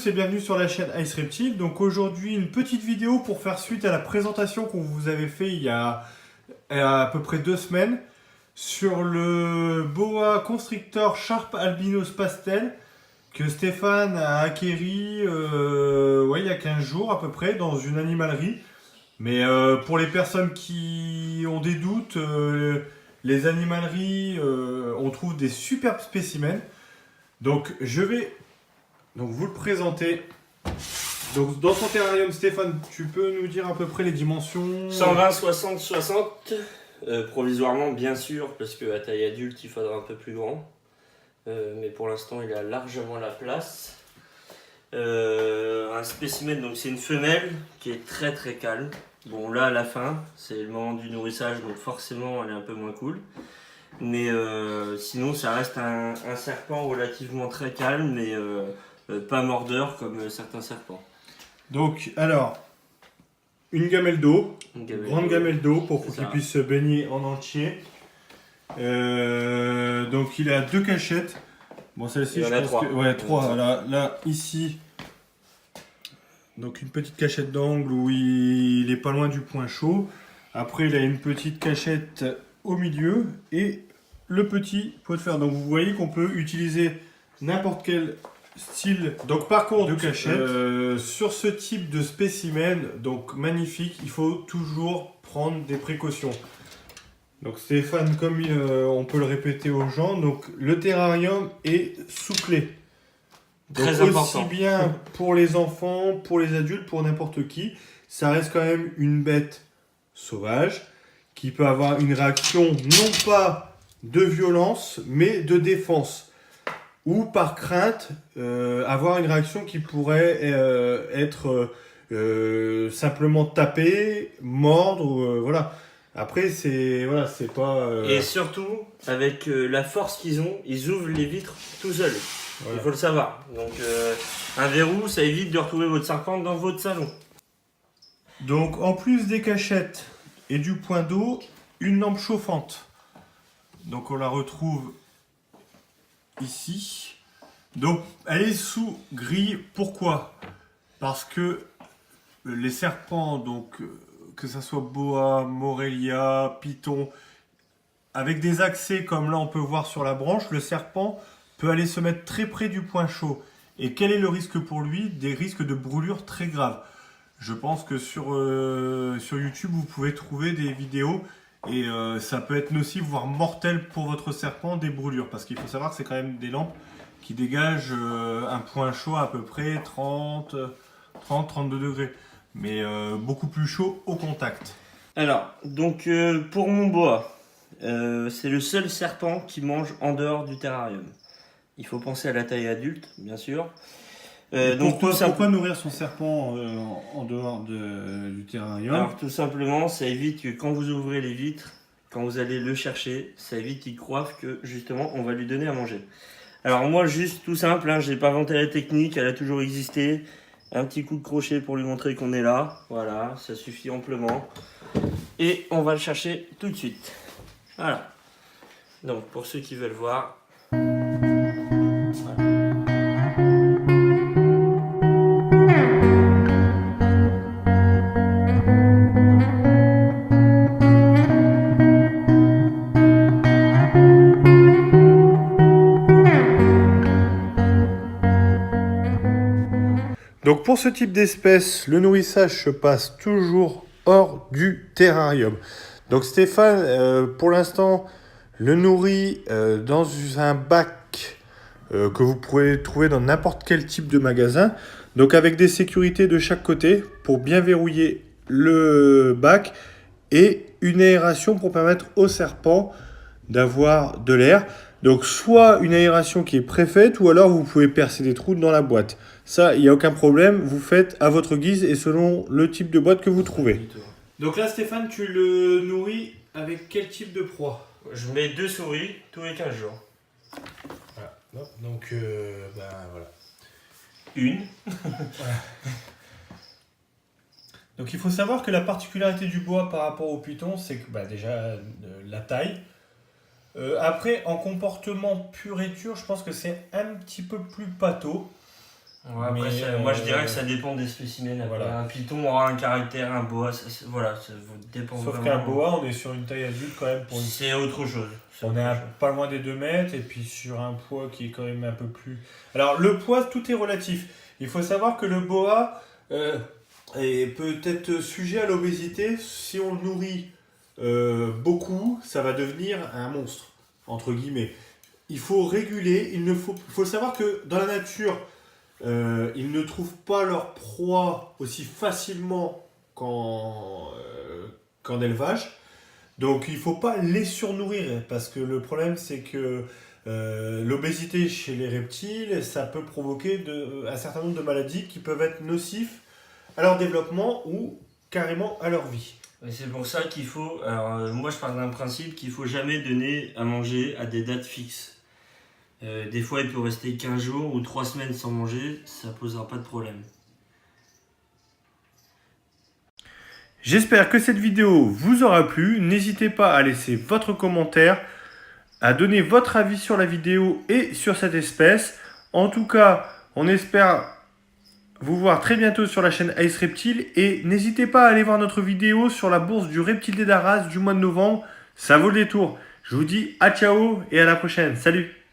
tous et bienvenue sur la chaîne Ice Reptile. Donc aujourd'hui une petite vidéo pour faire suite à la présentation qu'on vous avait fait il y a à peu près 2 semaines sur le boa constrictor Sharp Albinos Pastel que Stéphane a acquéri il y a 15 jours à peu près dans une animalerie. Mais pour les personnes qui ont des doutes, les animaleries, on trouve des superbes spécimens. Donc je vais vous le présenter. Donc dans son terrarium, Stéphane, tu peux nous dire à peu près les dimensions? 120, 60, 60. Provisoirement, bien sûr, parce qu'à taille adulte, il faudra un peu plus grand. Mais pour l'instant, il a largement la place. Un spécimen, donc c'est une femelle qui est très très calme. Bon, là à la fin, c'est le moment du nourrissage, donc forcément, elle est un peu moins cool. Mais sinon, ça reste un serpent relativement très calme, mais pas mordeur comme certains serpents. Donc, alors, une gamelle d'eau, grande gamelle d'eau pour qu'il puisse se baigner en entier. Donc, il a 2 cachettes. Bon, celle-ci, je pense 3. que. Ouais, 3. Là, ici. Donc, une petite cachette d'angle où il est pas loin du point chaud. Après, il a une petite cachette au milieu et le petit pot de fer. Donc, vous voyez qu'on peut utiliser n'importe quel style. Donc, par contre, de cachette. Sur ce type de spécimen, donc magnifique, il faut toujours prendre des précautions. Donc, Stéphane, comme on peut le répéter aux gens, donc le terrarium est sous clé. Donc, très important. Aussi bien pour les enfants, pour les adultes, pour n'importe qui, ça reste quand même une bête sauvage qui peut avoir une réaction non pas de violence, mais de défense. Ou par crainte, avoir une réaction qui pourrait être simplement taper, mordre, voilà. Après, c'est pas... Et surtout, avec la force qu'ils ont, ils ouvrent les vitres tout seuls. Voilà. Il faut le savoir. Donc, un verrou, ça évite de retrouver votre serpent dans votre salon. Donc, en plus des cachettes et du point d'eau, une lampe chauffante. Donc, on la retrouve ici. Donc, elle est sous grille. Pourquoi? Parce que les serpents, donc que ça soit boa, morelia, python, avec des accès comme là on peut voir sur la branche, le serpent peut aller se mettre très près du point chaud. Et quel est le risque pour lui? Des risques de brûlure très graves. Je pense que sur YouTube, vous pouvez trouver des vidéos et ça peut être nocif, voire mortel pour votre serpent, des brûlures. Parce qu'il faut savoir que c'est quand même des lampes qui dégagent un point chaud à peu près 30-32 degrés. Mais beaucoup plus chaud au contact. Alors, donc pour mon boa, c'est le seul serpent qui mange en dehors du terrarium. Il faut penser à la taille adulte, bien sûr. Donc pourquoi nourrir son serpent en dehors du terrarium? Alors tout simplement, ça évite que quand vous ouvrez les vitres, quand vous allez le chercher, ça évite qu'il croive que justement on va lui donner à manger. Alors moi juste tout simple, hein, j'ai pas inventé la technique, elle a toujours existé. Un petit coup de crochet pour lui montrer qu'on est là. Voilà, ça suffit amplement. Et on va le chercher tout de suite. Voilà. Donc pour ceux qui veulent voir. Donc pour ce type d'espèce, le nourrissage se passe toujours hors du terrarium. Donc Stéphane, pour l'instant, le nourrit dans un bac que vous pouvez trouver dans n'importe quel type de magasin. Donc avec des sécurités de chaque côté pour bien verrouiller le bac et une aération pour permettre au serpent d'avoir de l'air. Donc soit une aération qui est préfaite ou alors vous pouvez percer des trous dans la boîte. Ça, il n'y a aucun problème, vous faites à votre guise et selon le type de boîte que vous trouvez. Donc là Stéphane, tu le nourris avec quel type de proie? Je mets 2 souris tous les 15 jours. Voilà. Donc voilà. Une. Donc il faut savoir que la particularité du boa par rapport au python, c'est que déjà la taille. Après, en comportement pur et dur, je pense que c'est un petit peu plus pâteau. Ouais, après, Mais, moi je dirais que ça dépend des spécimens. Après, voilà. un python aura un caractère, un boa, voilà, ça dépend Sauf vraiment. qu'un boa, on est sur une taille adulte quand même. C'est autre chose. C'est On autre est chose. pas loin des 2 mètres et puis sur un poids qui est quand même un peu plus... Alors le poids, tout est relatif. Il faut savoir que le boa est peut-être sujet à l'obésité. Si on le nourrit beaucoup, ça va devenir un monstre, entre guillemets. Il faut réguler, faut savoir que dans la nature, ils ne trouvent pas leur proie aussi facilement qu'en élevage. Donc il ne faut pas les surnourrir parce que le problème c'est que l'obésité chez les reptiles, ça peut provoquer un certain nombre de maladies qui peuvent être nocifs à leur développement ou carrément à leur vie. Et c'est pour ça qu'il faut, alors moi je pars d'un principe qu'il faut jamais donner à manger à des dates fixes. Des fois il peut rester 15 jours ou 3 semaines sans manger, ça posera pas de problème. J'espère que cette vidéo vous aura plu. N'hésitez pas à laisser votre commentaire, à donner votre avis sur la vidéo et sur cette espèce. En tout cas, on espère vous voir très bientôt sur la chaîne Ace Reptile. Et n'hésitez pas à aller voir notre vidéo sur la bourse du reptile des Darras du mois de novembre. Ça vaut le détour. Je vous dis à ciao et à la prochaine. Salut!